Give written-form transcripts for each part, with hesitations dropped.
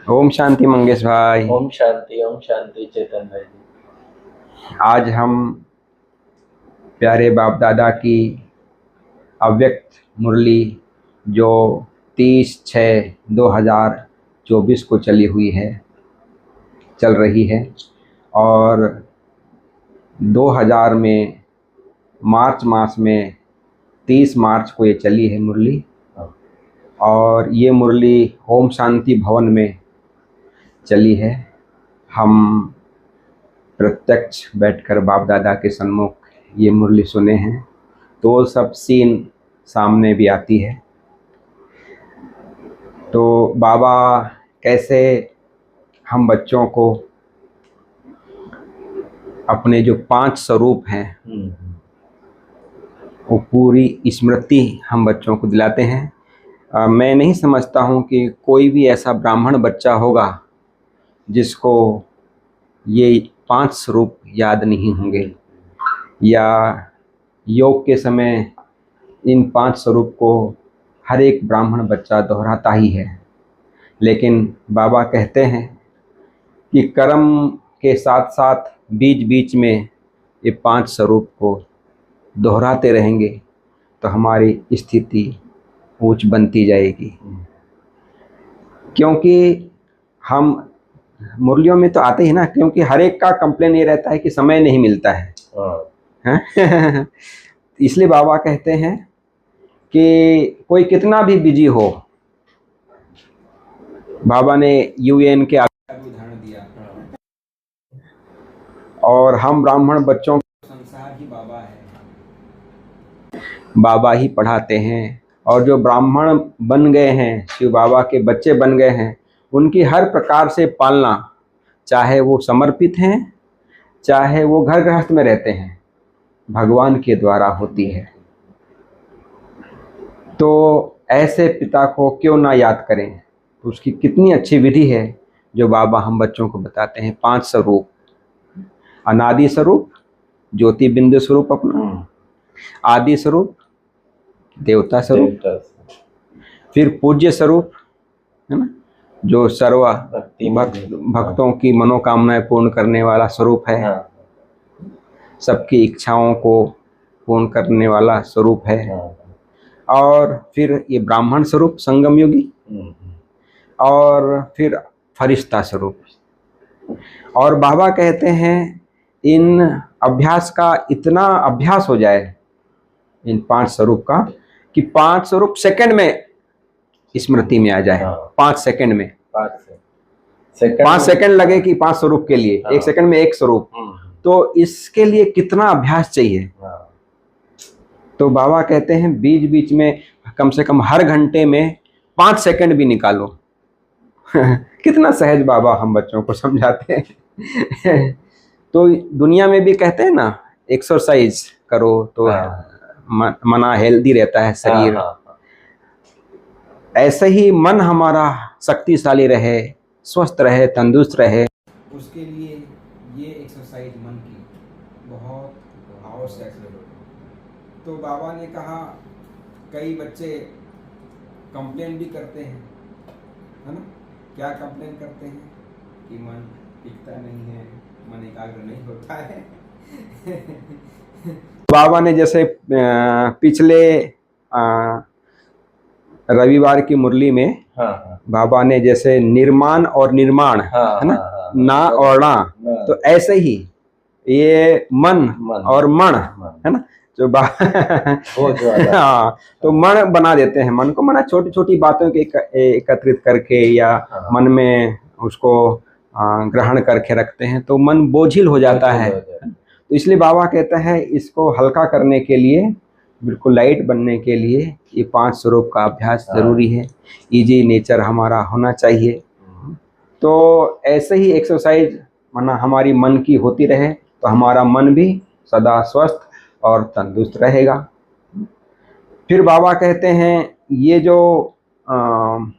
ओम शांति मंगेश भाई। ओम शांति चेतन भाई जी। आज हम प्यारे बाप दादा की अव्यक्त मुरली जो 30/6/2024 को चल रही है और 2000 में मार्च मास में 30 मार्च को ये चली है मुरली। और ये मुरली ओम शांति भवन में चली है। हम प्रत्यक्ष बैठकर बाप दादा के सन्मुख ये मुरली सुने हैं, तो वो सब सीन सामने भी आती है। तो बाबा कैसे हम बच्चों को अपने जो 5 स्वरूप हैं वो पूरी स्मृति हम बच्चों को दिलाते हैं। मैं नहीं समझता हूँ कि कोई भी ऐसा ब्राह्मण बच्चा होगा जिसको ये 5 स्वरूप याद नहीं होंगे, या योग के समय इन 5 स्वरूप को हर एक ब्राह्मण बच्चा दोहराता ही है। लेकिन बाबा कहते हैं कि कर्म के साथ साथ बीच बीच में ये 5 स्वरूप को दोहराते रहेंगे तो हमारी स्थिति ऊंच बनती जाएगी। क्योंकि हम मुरलियों में तो आते ही ना, क्योंकि हर एक का कंप्लेन ये रहता है कि समय नहीं मिलता है। हैं? इसलिए बाबा कहते हैं कि कोई कितना भी बिजी हो, बाबा ने यूएन के उदाहरण दिया, और हम ब्राह्मण बच्चों का संसार ही बाबा है, बाबा ही पढ़ाते हैं। और जो ब्राह्मण बन गए हैं, शिव बाबा के बच्चे बन गए हैं, उनकी हर प्रकार से पालना, चाहे वो समर्पित हैं चाहे वो घर गृहस्थ में रहते हैं, भगवान के द्वारा होती है। तो ऐसे पिता को क्यों ना याद करें। तो उसकी कितनी अच्छी विधि है जो बाबा हम बच्चों को बताते हैं। 5 स्वरूप: अनादि स्वरूप, ज्योति बिंदु स्वरूप अपना, आदि स्वरूप, देवता स्वरूप, फिर पूज्य स्वरूप, है ना, जो सर्व भक्तों की मनोकामनाएं पूर्ण करने वाला स्वरूप है, सबकी इच्छाओं को पूर्ण करने वाला स्वरूप है। और फिर ये ब्राह्मण स्वरूप संगम योगी, और फिर फरिश्ता स्वरूप। और बाबा कहते हैं इन अभ्यास का इतना अभ्यास हो जाए इन 5 स्वरूप का कि 5 स्वरूप सेकंड में स्मृति में आ जाए। 5 सेकंड में 5 सेकंड लगे कि 5 स्वरूप के लिए, 1 सेकंड में 1 स्वरूप। तो इसके लिए कितना अभ्यास चाहिए। तो बाबा कहते हैं बीच बीच में कम से कम हर घंटे में 5 सेकंड भी निकालो। कितना सहज बाबा हम बच्चों को समझाते हैं। तो दुनिया में भी कहते हैं ना, एक्सरसाइज करो तो मना हेल्दी रहता है शरीर। ऐसे ही मन हमारा शक्तिशाली रहे, स्वस्थ रहे, तंदुरुस्त रहे, उसके लिए ये एक्सरसाइज मन की बहुत आवश्यक है। तो बाबा ने कहा कई बच्चे कंप्लेन भी करते हैं, है ना। क्या कंप्लेन करते हैं कि मन टिकता नहीं है, मन एकाग्र नहीं होता है। बाबा ने जैसे पिछले रविवार की मुरली में बाबा ने जैसे निर्माण और निर्माण, है ना, ना और ना, तो ऐसे ही ये मन और मन, है ना, जो हाँ, तो मन बना देते हैं। मन को मना छोटी छोटी बातों के एकत्रित करके या मन में उसको ग्रहण करके रखते हैं, तो मन बोझिल हो जाता है। तो इसलिए बाबा कहता है इसको हल्का करने के लिए, बिल्कुल लाइट बनने के लिए ये 5 स्वरूप का अभ्यास जरूरी है। इजी नेचर हमारा होना चाहिए। तो ऐसे ही एक्सरसाइज माना हमारी मन की होती रहे तो हमारा मन भी सदा स्वस्थ और तंदुरुस्त रहेगा। फिर बाबा कहते हैं ये जो हम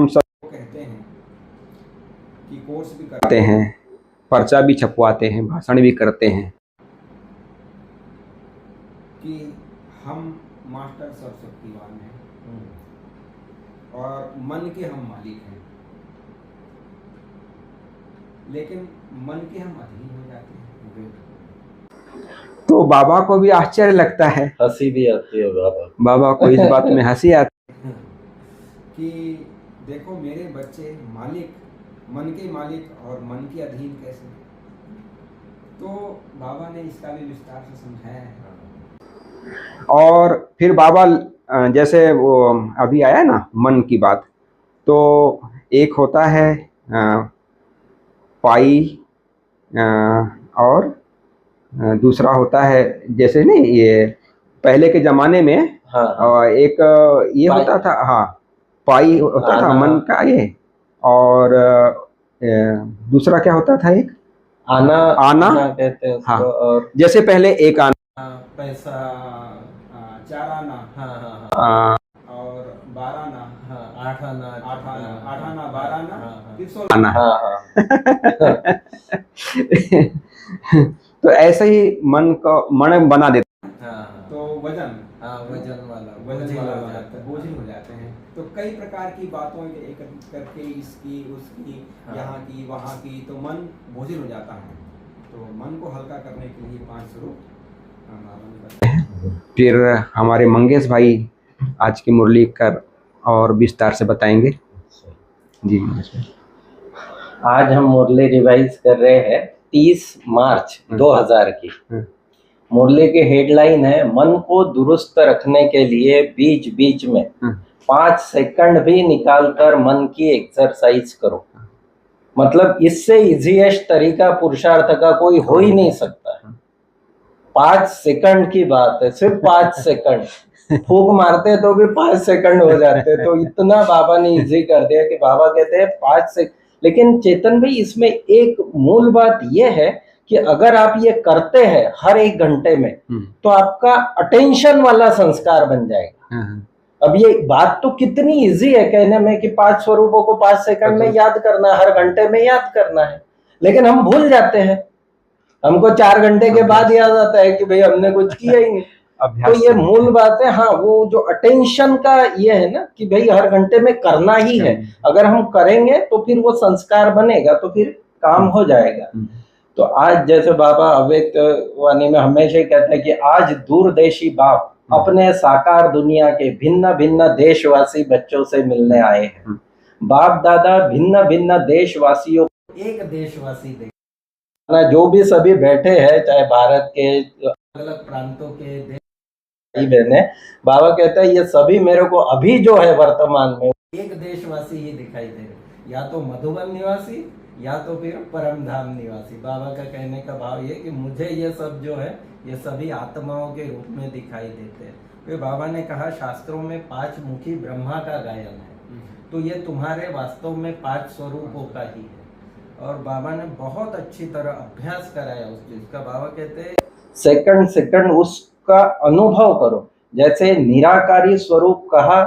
सब कहते हैं कि कोर्स भी करते हैं, पर्चा भी छपवाते हैं, भाषण भी करते हैं कि हम मास्टर सर्वशक्तिवान हैं और मन के हम मालिक हैं। लेकिन मन के हम अधीन हो जाते हैं। तो बाबा को भी आश्चर्य लगता है, हंसी भी आती है बाबा को इस बात में हंसी आती है कि देखो मेरे बच्चे मालिक, मन के मालिक और मन के अधीन कैसे। तो बाबा ने इसका भी विस्तार से समझाया है। और फिर बाबा जैसे वो अभी आया ना मन की बात, तो एक होता है पाई, और दूसरा होता है जैसे नहीं ये पहले के जमाने में, हाँ, एक ये पाई, होता था, हाँ पाई होता था आना, मन का ये, और दूसरा क्या होता था एक आना आना, कहते हैं उसको। हाँ और जैसे पहले एक आना, पैसा, चार आना, हाँ, और 12 आना, हाँ, 8 आना, 8 आना 12 आना, हाँ, फिर 16 आना। हाँ, तो ऐसे ही मन को मन बना देते हाँ, तो वजन, वजन वाला बोझिल हो जाते हैं। तो कई प्रकार की बातों एकत्रित करके इसकी उसकी, हाँ। यहाँ की वहाँ की, तो मन बोझिल हो जाता है। तो मन को हल्का करने के लिए 5 स्वरूप फिर हमारे मंगेश भाई आज की मुरली कर और विस्तार से बताएंगे। जी मंगेश भाई। आज हम मुरली रिवाइज कर रहे हैं 30 मार्च 2000 की। मुरली की हेडलाइन है, मन को दुरुस्त रखने के लिए बीच बीच में 5 सेकंड भी निकालकर मन की एक्सरसाइज करो। मतलब इससे इजीएस्ट तरीका पुरुषार्थ का कोई हो ही नहीं सकता है। 5 सेकंड की बात है, सिर्फ 5 सेकंड। फूंक मारते तो भी 5 सेकंड हो जाते, तो इतना बाबा ने इजी कर दिया कि बाबा कहते हैं 5 सेकंड। लेकिन चेतन भाई इसमें एक मूल बात यह है कि अगर आप ये करते हैं हर एक घंटे में, तो आपका अटेंशन वाला संस्कार बन जाएगा। अब ये बात तो कितनी इजी है कहने में कि 5 स्वरूपों को 5 सेकंड में याद करना है, हर घंटे में याद करना है, लेकिन हम भूल जाते हैं। हमको 4 घंटे के बाद याद आता है कि भाई हमने कुछ किया ही नहीं। तो ये मूल बात है। हाँ, वो जो अटेंशन का ये है ना कि भाई हर घंटे में करना ही है, अगर हम करेंगे तो फिर वो संस्कार बनेगा, तो फिर काम हो जाएगा। तो आज जैसे बाबा अव्यक्त वाणी में हमेशा ही कहते हैं कि आज दूरदेशी बाप अपने साकार दुनिया के भिन्न भिन्न देशवासी बच्चों से मिलने आए हैं। बाप दादा भिन्न भिन्न देशवासियों एक देशवासी जो भी सभी बैठे हैं, चाहे भारत के अलग अलग प्रांतों के भाई बहने, बाबा कहता है ये सभी मेरे को अभी जो है वर्तमान में एक देशवासी ही दिखाई दे रहे, या तो मधुबन निवासी या तो फिर परम धाम निवासी। बाबा का कहने का भाव ये कि मुझे ये सब जो है ये सभी आत्माओं के रूप में दिखाई देते हैं। फिर बाबा ने कहा शास्त्रों में 5 मुखी ब्रह्मा का गायन है, तो ये तुम्हारे वास्तव में 5 स्वरूपों का ही है। और बाबा ने बहुत अच्छी तरह अभ्यास कराया उस चीज का। बाबा कहते हैं सेकंड सेकंड उसका अनुभव करो। जैसे निराकारी स्वरूप कहा,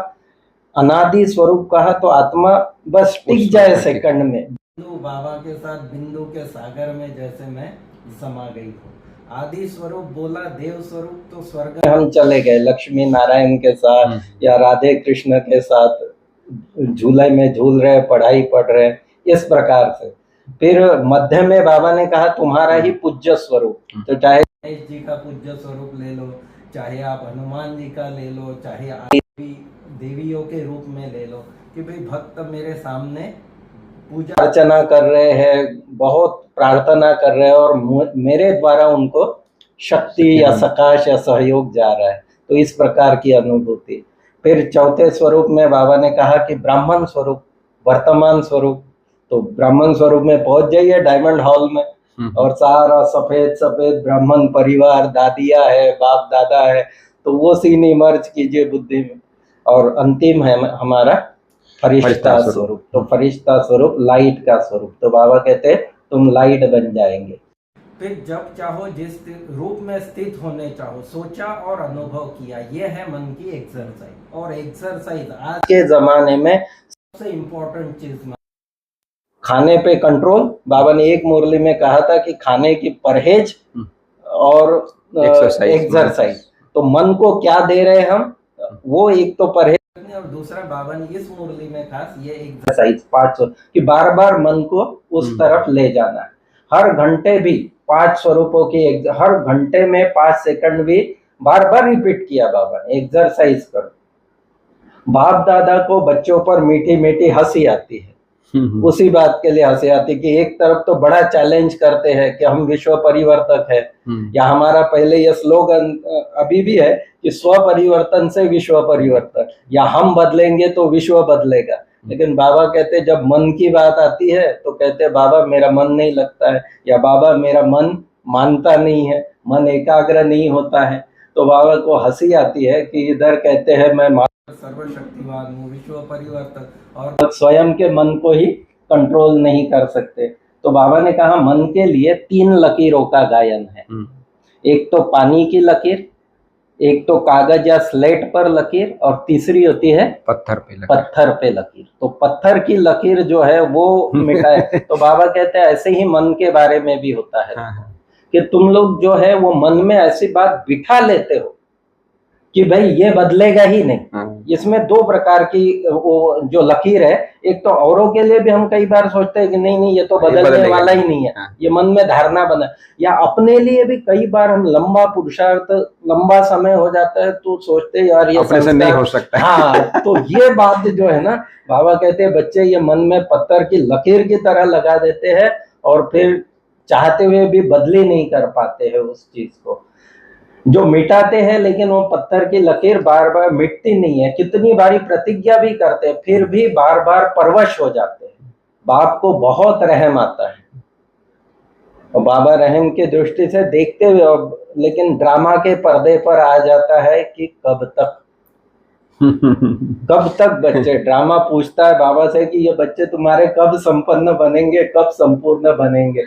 अनादि स्वरूप कहा, तो आत्मा बस टिक जाए सेकंड में। बिंदु बाबा के साथ बिंदु के सागर में जैसे मैं समा गई हूँ। आदि स्वरूप बोला, देव स्वरूप तो स्वर्ग में हम चले गए, लक्ष्मी नारायण के साथ या राधे कृष्ण के साथ झूले में झूल रहे, पढ़ाई पढ़ रहे, इस प्रकार से। फिर मध्य में बाबा ने कहा तुम्हारा ही पूज्य स्वरूप, तो चाहे गणेश जी का पूज्य स्वरूप ले लो, चाहे आप हनुमान जी का ले लो, चाहे आप देवियों के रूप में ले लो, कि भाई भक्त मेरे सामने पूजा अर्चना कर रहे हैं, बहुत प्रार्थना कर रहे हैं और मेरे द्वारा उनको शक्ति या सकाश या सहयोग जा रहा है। तो इस प्रकार की अनुभूति। फिर चौथे स्वरूप में बाबा ने कहा कि ब्राह्मण स्वरूप, वर्तमान स्वरूप। तो ब्राह्मण स्वरूप में पहुंच जाइए डायमंड हॉल में, और सारा सफेद सफेद ब्राह्मण परिवार, दादिया है, बाप दादा है, तो वो सीन इमर्ज कीजिए बुद्धि में। और अंतिम है हमारा फरिश्ता स्वरूप। तो फरिश्ता स्वरूप लाइट का स्वरूप। तो बाबा कहते हैं तुम लाइट बन जाएंगे। फिर जब चाहो जिस रूप में स्थित होने चाहो, सोचा और अनुभव किया, ये है मन की एक्सरसाइज। और एक्सरसाइज आज के जमाने में सबसे इम्पोर्टेंट चीज। खाने पे कंट्रोल, बाबा ने एक मुरली में कहा था कि खाने की परहेज और एक्सरसाइज। तो मन को क्या दे रहे हैं हम, वो एक तो परहेज और दूसरा बाबा ने इस मुरली में खास ये एक्सरसाइज 500 कि बार बार मन को उस तरफ ले जाना है। हर घंटे भी 5 स्वरूपों की हर घंटे में 5 सेकंड भी बार बार रिपीट किया बाबा ने, एक्सरसाइज करो। बाप दादा को बच्चों पर मीठी मीठी हंसी आती है, उसी बात के लिए हंसी आती कि एक तरफ तो बड़ा चैलेंज करते हैं कि हम विश्व परिवर्तक है, या हमारा पहले ये स्लोगन अभी भी है कि स्व परिवर्तन से विश्व परिवर्तन, या हम बदलेंगे तो विश्व बदलेगा। लेकिन बाबा कहते जब मन की बात आती है तो कहते बाबा मेरा मन नहीं लगता है, या बाबा मेरा मन मानता नहीं है, मन एकाग्र नहीं होता है। तो बाबा को हंसी आती है कि इधर कहते हैं मैं सर्वशक्तिवान हूँ, विश्व परिवर्तक, और स्वयं के मन को ही कंट्रोल नहीं कर सकते। तो बाबा ने कहा मन के लिए 3 लकीरों का गायन है। एक तो पानी की लकीर, एक तो कागज या स्लेट पर लकीर, और तीसरी होती है पत्थर पे लकीर। तो पत्थर की लकीर जो है वो मिटाए। तो बाबा कहते हैं ऐसे ही मन के बारे में भी होता है कि तुम लोग जो है वो मन में ऐसी बात बिठा लेते हो कि भाई ये बदलेगा ही नहीं। इसमें 2 प्रकार की वो जो लकीर है, एक तो औरों के लिए भी हम कई बार सोचते हैं कि नहीं ये तो बदलने वाला ही नहीं है, ये मन में धारणा बना, या अपने लिए भी कई बार हम लंबा पुरुषार्थ लंबा समय हो जाता है तो सोचते हैं यार ये अपने नहीं हो सकता। हाँ, तो ये बात जो है ना, बाबा कहते हैं बच्चे ये मन में पत्थर की लकीर की तरह लगा देते हैं और फिर चाहते हुए भी बदली नहीं कर पाते हैं उस चीज को जो मिटाते हैं। लेकिन वो पत्थर की लकीर बार बार मिटती नहीं है, कितनी बारी प्रतिज्ञा भी करते हैं फिर भी बार बार परवश हो जाते हैं। बाप को बहुत रहम आता है और बाबा रहम की दृष्टि से देखते हुए, लेकिन ड्रामा के पर्दे पर आ जाता है कि कब तक बच्चे ड्रामा पूछता है बाबा से कि ये बच्चे तुम्हारे कब संपन्न बनेंगे, कब संपूर्ण बनेंगे।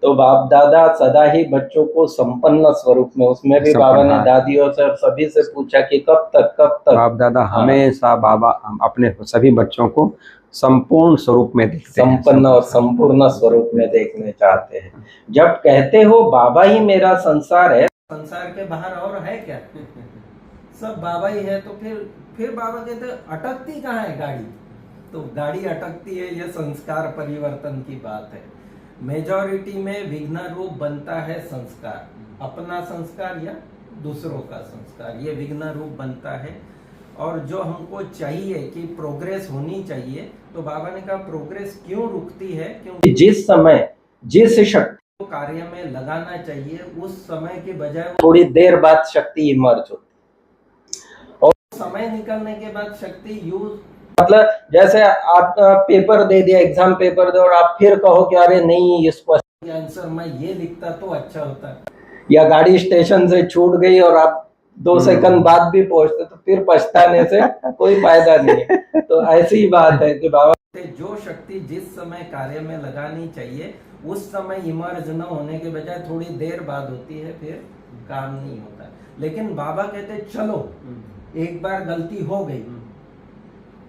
तो बाप दादा सदा ही बच्चों को संपन्न स्वरूप में, उसमें भी बाबा ने दादियों से सभी से पूछा कि कब तक बाप दादा हमेशा बाबा अपने सभी बच्चों को संपूर्ण स्वरूप में देखते हैं, संपन्न और संपूर्ण स्वरूप में देखने चाहते हैं। जब कहते हो बाबा ही मेरा संसार है, संसार के बाहर और है क्या? सब बाबा ही है। तो फिर बाबा कहते अटकती कहाँ है गाड़ी? तो गाड़ी अटकती है, ये संस्कार परिवर्तन की बात है। मेजॉरिटी में विघ्न रूप बनता है संस्कार, अपना संस्कार या दूसरों का संस्कार, ये विघ्न रूप बनता है। और जो हमको चाहिए कि प्रोग्रेस होनी चाहिए, तो बाबा ने कहा प्रोग्रेस क्यों रुकती है? क्योंकि जिस समय जिस शक्ति को कार्य में लगाना चाहिए उस समय के बजाय थोड़ी देर बाद शक्ति इमर्ज होती है, और समय निकलने के बाद शक्ति यूज, मतलब जैसे आप पेपर दे दिया, एग्जाम पेपर दे, और आप फिर कहो कि अरे नहीं इस क्वेश्चन का आंसर मैं ये लिखता तो अच्छा होता, या गाड़ी स्टेशन से छूट गई और आप 2 सेकंड बाद भी पहुंचते, तो फिर पछताने से कोई फायदा नहीं है। तो ऐसी ही बात है कि बाबा जो शक्ति जिस समय कार्य में लगानी चाहिए उस समय इमर्ज न होने के बजाय थोड़ी देर बाद होती है, फिर काम नहीं होता। लेकिन बाबा कहते चलो एक बार गलती हो गई,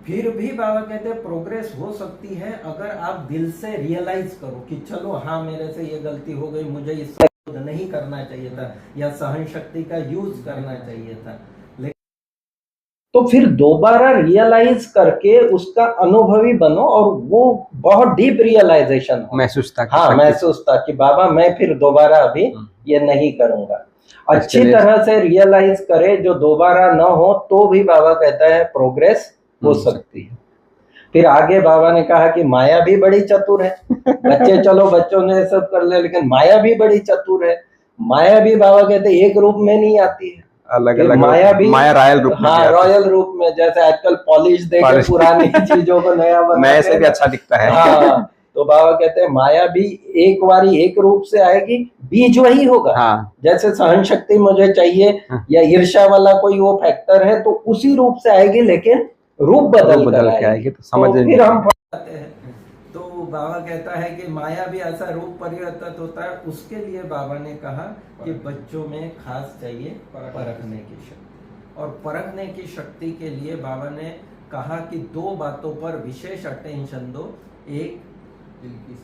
फिर भी बाबा कहते हैं प्रोग्रेस हो सकती है अगर आप दिल से रियलाइज करो कि चलो हाँ मेरे से ये गलती हो गई, मुझे इससे नहीं करना चाहिए था, या सहन शक्ति का यूज करना चाहिए था। लेकिन तो फिर दोबारा रियलाइज करके उसका अनुभवी बनो, और वो बहुत डीप रियलाइजेशन महसूस था। हाँ, महसूस था कि बाबा मैं फिर दोबारा अभी ये नहीं करूंगा। अच्छी तरह से रियलाइज करे, जो दोबारा न हो तो भी बाबा कहता है प्रोग्रेस हो सकती है। फिर आगे बाबा ने कहा कि माया भी बड़ी चतुर है। बच्चे चलो बच्चों ने सब कर ले, लेकिन माया भी बड़ी चतुर है। माया भी बाबा कहते एक रूप में नहीं आती है, अलग अलग माया भी, माया रॉयल रूप में, हाँ रॉयल रूप में। जैसे आजकल पॉलिश देकर पुरानी चीजों को नया नए से भी अच्छा दिखता है। हाँ, तो बाबा कहते हैं माया भी एक बारी एक रूप से आएगी, बीज वही होगा। हाँ। जैसे सहन शक्ति मुझे चाहिए, या ईर्ष्या वाला कोई वो फैक्टर है, तो उसी रूप से आएगी, लेकिन रूप बदल के आएगी। तो समझ तो फिर हम पढ़ते हैं। तो बाबा कहता है कि माया भी ऐसा रूप परिवर्तित होता है। उसके लिए बाबा ने कहा कि बच्चों में खास चाहिए परखने की शक्ति, और परखने की शक्ति के लिए बाबा ने कहा कि 2 बातों पर विशेष अटेंशन दो। एक दिल की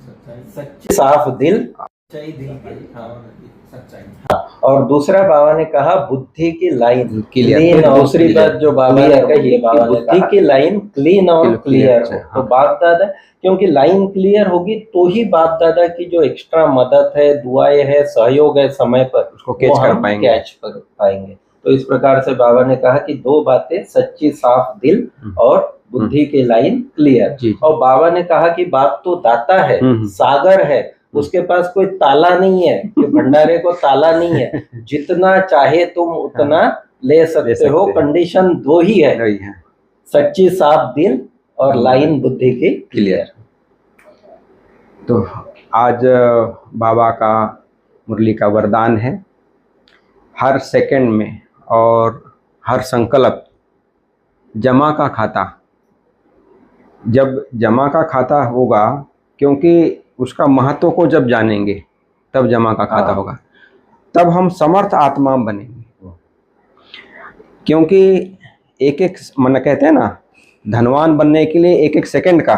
सच्चाई, साफ दिल, सच्चाई दिल की, हाँ सच्चाई, हाँ, और दूसरा बाबा ने कहा बुद्धि की लाइन Clear, क्लीन। फिर दूसरी clear, बात जो बाबा ने clear कही होगी, कि बाबा ने बुद्धि कहा। की लाइन क्लीन और Clear, क्लियर अच्छा, हो। हाँ। तो बाप दादा, क्योंकि लाइन क्लियर होगी तो ही बाप दादा की जो एक्स्ट्रा मदद है, दुआएं है, सहयोग है समय पर, उसको कैच वो कर हम पाएंगे। कैच कर पाएंगे। तो इस प्रकार से बाबा ने कहा कि दो बातें, सच्ची साफ दिल और बुद्धि की लाइन क्लियर। जी। और बाबा ने कहा कि बाप तो दाता है, सागर है, उसके पास कोई ताला नहीं है, कि भंडारे को ताला नहीं है, जितना चाहे तुम उतना ले सकते हो। कंडीशन दो ही है, सच्ची साफ दिल और लाइन बुद्धि की क्लियर। तो आज बाबा का मुरली का वरदान है, हर सेकंड में और हर संकल्प जमा का खाता। जब जमा का खाता होगा, क्योंकि उसका महत्व को जब जानेंगे तब जमा का खाता होगा, तब हम समर्थ आत्मा बनेंगे। क्योंकि एक एक मन कहते हैं ना, धनवान बनने के लिए एक एक सेकंड का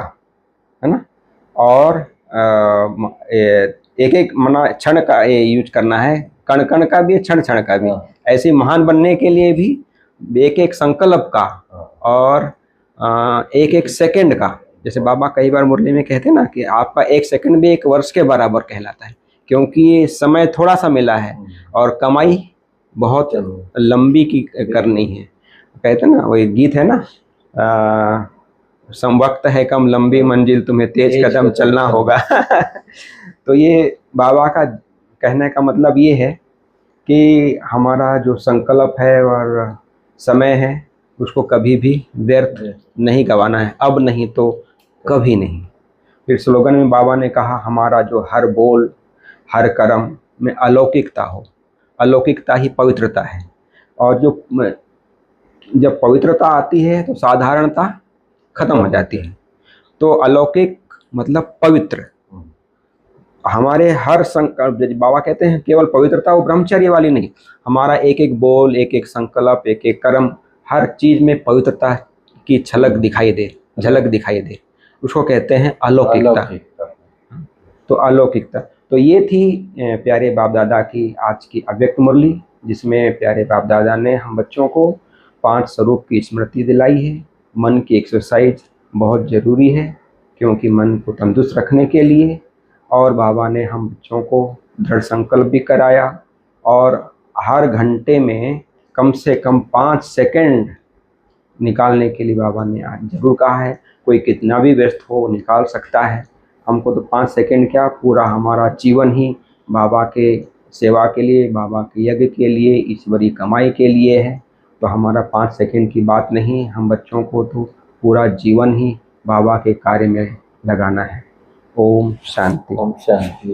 है ना, और एक एक मना क्षण का यूज करना है, कण कण का भी, क्षण क्षण का भी। ऐसे महान बनने के लिए भी एक एक संकल्प का और एक एक सेकंड का। जैसे बाबा कई बार मुरली में कहते हैं ना कि आपका एक सेकंड भी एक वर्ष के बराबर कहलाता है, क्योंकि समय थोड़ा सा मिला है और कमाई बहुत लंबी की करनी है। कहते हैं ना, वही गीत है ना, सम वक्त है कम, लंबी मंजिल, तुम्हें तेज कदम चलना होगा। तो ये बाबा का कहने का मतलब ये है कि हमारा जो संकल्प है और समय है, उसको कभी भी व्यर्थ नहीं गंवाना है, अब नहीं तो कभी नहीं। फिर स्लोगन में बाबा ने कहा, हमारा जो हर बोल हर कर्म में अलौकिकता हो। अलौकिकता ही पवित्रता है, और जो जब पवित्रता आती है तो साधारणता खत्म हो जाती है। तो अलौकिक मतलब पवित्र। हमारे हर संकल्प, बाबा कहते हैं केवल पवित्रता वो ब्रह्मचर्य वाली नहीं, हमारा एक एक बोल, एक एक संकल्प, एक एक कर्म, हर चीज में पवित्रता की झलक दिखाई दे, उसको कहते हैं अलौकिकता। तो अलौकिकता, तो ये थी प्यारे बाप दादा की आज की अव्यक्त मुरली, जिसमें प्यारे बाप दादा ने हम बच्चों को 5 स्वरूप की स्मृति दिलाई है। मन की एक्सरसाइज बहुत ज़रूरी है, क्योंकि मन को तंदुरुस्त रखने के लिए। और बाबा ने हम बच्चों को दृढ़ संकल्प भी कराया, और हर घंटे में कम से कम 5 सेकंड निकालने के लिए बाबा ने आज ज़रूर कहा है। कोई कितना भी व्यस्त हो निकाल सकता है। हमको तो 5 सेकंड क्या, पूरा हमारा जीवन ही बाबा के सेवा के लिए, बाबा के यज्ञ के लिए, ईश्वरीय कमाई के लिए है। तो हमारा 5 सेकंड की बात नहीं, हम बच्चों को तो पूरा जीवन ही बाबा के कार्य में लगाना है। ओम शांति। ओम शांति।